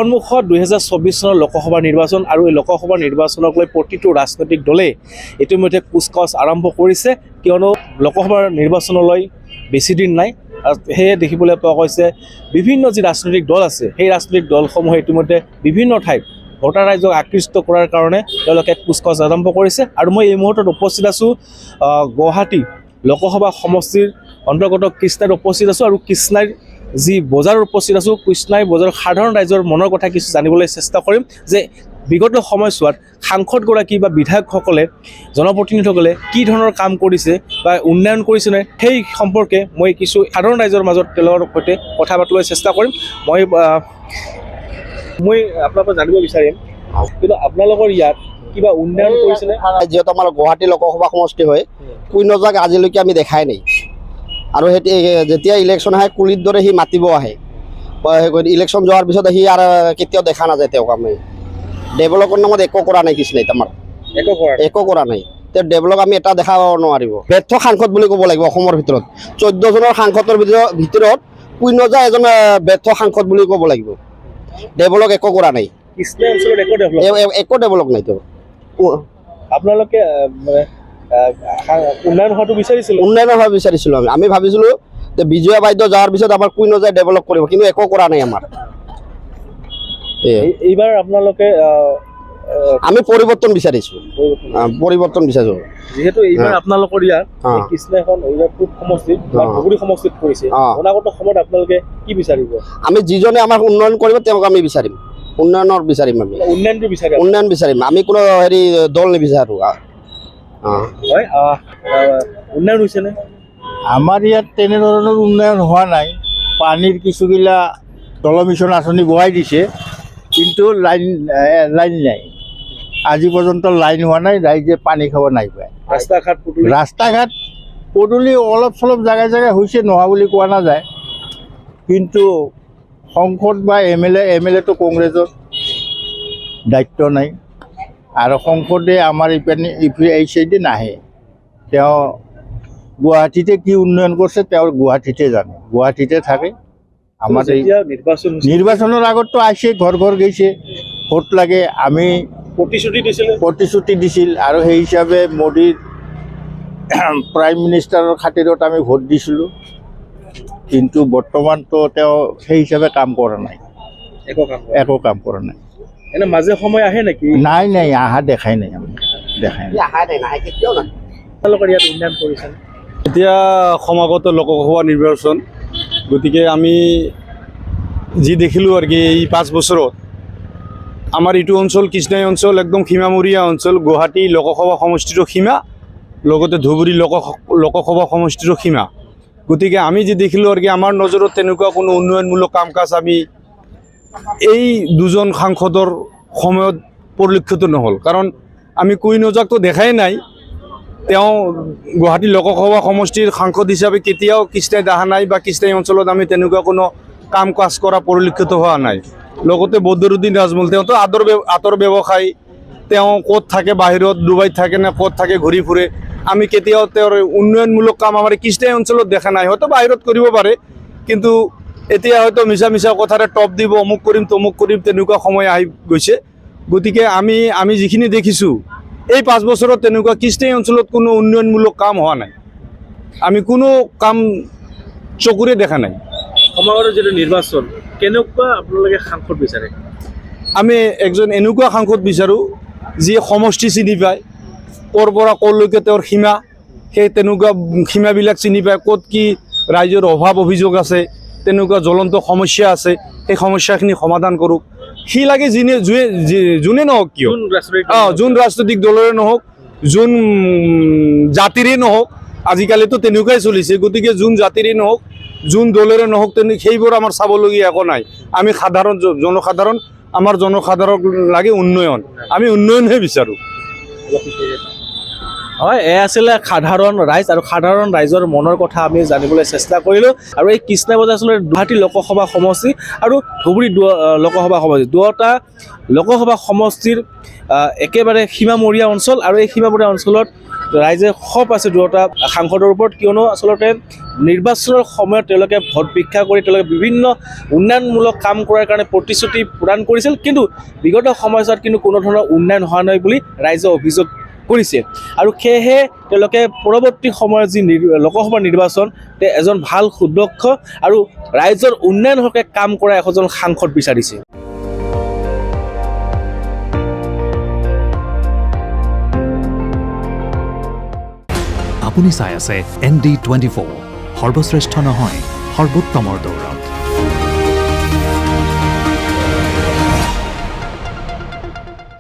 সন্মুখত 2024 চনৰ লোকসভা নিৰ্বাচন আৰু এই লোকসভা নিৰ্বাচনক লৈ প্ৰতিটো ৰাজনৈতিক দলে ইতিমধ্যে কুচকাৱাজ আৰম্ভ কৰিছে কিয়নো লোকসভা নিৰ্বাচনলৈ বেছি দিন নাই সেয়ে দেখিবলৈ পোৱা গৈছে বিভিন্ন যি ৰাজনৈতিক দল আছে সেই ৰাজনৈতিক দলসমূহে ইতিমধ্যে বিভিন্ন ঠাইত ভোটাৰ ৰাইজক আকৃষ্ট কৰাৰ কাৰণে তেওঁলোকে কুচকাৱাজ আৰম্ভ কৰিছে আৰু মই এই মুহূৰ্তত উপস্থিত আছোঁ গুৱাহাটী লোকসভা সমষ্টিৰ অন্তৰ্গত কৃষ্ণাইত উপস্থিত আছোঁ আৰু কৃষ্ণাইৰ যি বজাৰৰ উপস্থিত আছোঁ কৃষ্ণাই বজাৰৰ সাধাৰণ ৰাইজৰ মনৰ কথা কিছু জানিবলৈ চেষ্টা কৰিম যে বিগত সময়ছোৱাত সাংসদগৰাকী বা বিধায়কসকলে জনপ্ৰতিনিধিসকলে কি ধৰণৰ কাম কৰিছে বা উন্নয়ন কৰিছেনে সেই সম্পৰ্কে মই কিছু সাধাৰণ ৰাইজৰ মাজত তেওঁলোকৰ সৈতে কথা পাতিবলৈ চেষ্টা কৰিম মই আপোনাৰ পৰা জানিব বিচাৰিম কিন্তু আপোনালোকৰ ইয়াত কিবা উন্নয়ন কৰিছেনে যিহেতু আমাৰ গুৱাহাটী লোকসভা সমষ্টি হয় কুইনজাক আজিলৈকে আমি দেখাই নাই আৰু যেতিয়া ইলেকশ্যন আহে কুলিৰ দৰে সি মাতিব আহে ইলেকশ্যন যোৱাৰ পিছত সি আৰু কেতিয়াও দেখা নাযায় তেওঁক আমি ডেভেলপৰ নামত একো কৰা নাই কৃষ্ণাইত আমাৰ একো কৰা নাই তেওঁ ডেভেলপ আমি এটা দেখাব নোৱাৰিব ব্যৰ্থ সাংসদ বুলি ক'ব লাগিব অসমৰ ভিতৰত 14 জনৰ সাংসদৰ ভিতৰত কুইনজা এজন ব্যৰ্থ সাংসদ বুলি ক'ব লাগিব ডেভেলপ একো কৰা নাই কৃষ্ণাই অঞ্চলত একো ডেভেলপ নাই তেওঁ আপোনালোকে উন্নয়ন হোৱাটো বিচাৰিছিলোঁ উন্নয়ন হোৱা বিচাৰিছিলোঁ আমি ভাবিছিলোঁ যে বিজয়া বাইদেউ যোৱাৰ পিছত আমাৰ কুইনজাই ডেভেলপ কৰিব কিন্তু একো কৰা নাই আমাৰ এইবাৰ আপোনালোকে আমি পৰিৱৰ্তন বিচাৰিছোঁ যিহেতু এইবাৰ আপোনালোকৰ ইয়াত কৃষ্ণাইখন পূব সমষ্টিত বা ধুবুৰী সমষ্টিত পৰিছে অনাগত সময়ত আপোনালোকে কি বিচাৰিব আমি যিজনে আমাক উন্নয়ন কৰিব তেওঁক আমি বিচাৰিম উন্নয়নৰ বিচাৰিম আমি উন্নয়ন বিচাৰিম আমি কোনো হেৰি দল নিবিচাৰোঁ উন্নয়ন হৈছেনে আমাৰ ইয়াত তেনেধৰণৰ উন্নয়ন হোৱা নাই পানীৰ কিছুগিলা জলমিছন আঁচনি বহাই দিছে কিন্তু লাইন নাই আজি পৰ্যন্ত লাইন হোৱা নাই ৰাইজে পানী খাব নাই পায় ৰাস্তা ঘাট পদূলি অলপ চলপ জেগাই জেগাই হৈছে নোহোৱা বুলি কোৱা নাযায় কিন্তু সংসদ বা এম এল এটো কংগ্ৰেছৰ দায়িত্ব নাই আৰু সংসদে আমাৰ এই চাইডে নাহে তেওঁ গুৱাহাটীতে কি উন্নয়ন কৰিছে তেওঁৰ গুৱাহাটীতে জানে গুৱাহাটীতে থাকে আমাৰ এই নিৰ্বাচনৰ আগততো আহিছে ঘৰ গৈছে ভোট লাগে আমি প্ৰতিশ্ৰুতি দিছিল আৰু সেই হিচাপে মোদীৰ প্ৰাইম মিনিষ্টাৰৰ খাতিৰত আমি ভোট দিছিলোঁ কিন্তু বৰ্তমানতো তেওঁ সেই হিচাপে কাম কৰা নাই একো কাম কৰা নাই এনে মাজে সময় আহে নেকি নাই আহা দেখাই নাই আমি এতিয়া সমাগত লোকসভা নিৰ্বাচন গতিকে আমি যি দেখিলোঁ আৰু কি এই 5 বছৰত আমাৰ এইটো অঞ্চল কৃষ্ণাই অঞ্চল একদম সীমামূৰীয়া অঞ্চল গুৱাহাটী লোকসভা সমষ্টিৰ সীমা লগতে ধুবুৰী লোকসভা সমষ্টিৰ সীমা গতিকে আমি যি দেখিলোঁ আৰু কি আমাৰ নজৰত তেনেকুৱা কোনো উন্নয়নমূলক কাম কাজ আমি এই দুজন সাংসদৰ সময়ত পৰিলক্ষিত নহ'ল কাৰণ আমি কুইনজাকতো দেখাই নাই তেওঁ গুৱাহাটী লোকসভা সমষ্টিৰ সাংসদ হিচাপে কেতিয়াও কৃষ্ণাইত অহা নাই বা কৃষ্ণাই অঞ্চলত আমি তেনেকুৱা কোনো কাম কাজ কৰা পৰিলক্ষিত হোৱা নাই লগতে বদৰুদ্দিন ৰাজমল তেওঁতো আঁতৰ ব্যৱসায়ী তেওঁ ক'ত থাকে বাহিৰত ডুবাইত থাকে নে ক'ত থাকে ঘূৰি ফুৰে আমি কেতিয়াও তেওঁৰ উন্নয়নমূলক কাম আমাৰ কৃষ্ণাই অঞ্চলত দেখা নাই হয়তো বাহিৰত কৰিব পাৰে কিন্তু এতিয়া হয়তো মিছা কথাৰে টপ দিব অমুক কৰিম তমুক কৰিম তেনেকুৱা সময় আহি গৈছে গতিকে আমি যিখিনি দেখিছোঁ এই 5 বছৰত তেনেকুৱা কৃষ্ণাই অঞ্চলত কোনো উন্নয়নমূলক কাম হোৱা নাই আমি কোনো কাম চকুৰে দেখা নাই সমাগত যিটো নিৰ্বাচন কেনেকুৱা আপোনালোকে সাংসদ বিচাৰে আমি একজন এনেকুৱা সাংসদ বিচাৰোঁ যিয়ে সমষ্টি চিনি পায় ক'ৰ পৰা ক'লৈকে তেওঁৰ সীমা সেই তেনেকুৱা সীমাবিলাক চিনি পায় ক'ত কি ৰাইজৰ অভাৱ অভিযোগ আছে তেনেকুৱা জ্বলন্ত সমস্যা আছে সেই সমস্যাখিনি সমাধান কৰোঁ সি লাগে যোনে নহওক কিয় যোন ৰাজনৈতিক দলৰে নহওক যোন জাতিৰে নহওক আজিকালিতো তেনেকুৱাই চলিছে গতিকে যোন জাতিৰে নহওক যোন দলৰে নহওক সেইবোৰ আমাৰ চাবলগীয়া একো নাই আমি জনসাধাৰণ আমাৰ জনসাধাৰণ লাগে উন্নয়ন আমি উন্নয়নহে বিচাৰোঁ হয় এয়া আছিলে সাধাৰণ ৰাইজ আৰু সাধাৰণ ৰাইজৰ মনৰ কথা আমি জানিবলৈ চেষ্টা কৰিলোঁ আৰু এই কৃষ্ণাই বজাৰ আচলতে গুৱাহাটী লোকসভা সমষ্টি আৰু ধুবুৰী লোকসভা সমষ্টি দুয়োটা লোকসভা সমষ্টিৰ একেবাৰে সীমামূৰীয়া অঞ্চল আৰু এই সীমামূৰীয়া অঞ্চলত ৰাইজে ক্ষোভ আছে দুয়োটা সাংসদৰ ওপৰত, কিয়নো আচলতে নিৰ্বাচনৰ সময়ত তেওঁলোকে ভোট ভিক্ষা কৰি তেওঁলোকে বিভিন্ন উন্নয়নমূলক কাম কৰাৰ কাৰণে প্ৰতিশ্ৰুতি প্ৰদান কৰিছিল, কিন্তু বিগত সময়ছোৱাত কিন্তু কোনো ধৰণৰ উন্নয়ন হোৱা নাই বুলি ৰাইজে অভিযোগ কৰিছে। আৰু সেয়েহে তেওঁলোকে পৰৱৰ্তী সময়ত যি লোকসভা নিৰ্বাচন এজন ভাল সুদক্ষ আৰু ৰাইজৰ উন্নয়ন হকে কাম কৰা এজন সাংসদ বিচাৰিছে। আপুনি চাই আছে ND24, সৰ্বশ্ৰেষ্ঠ নহয় সৰ্বোত্তমৰ দৌৰ।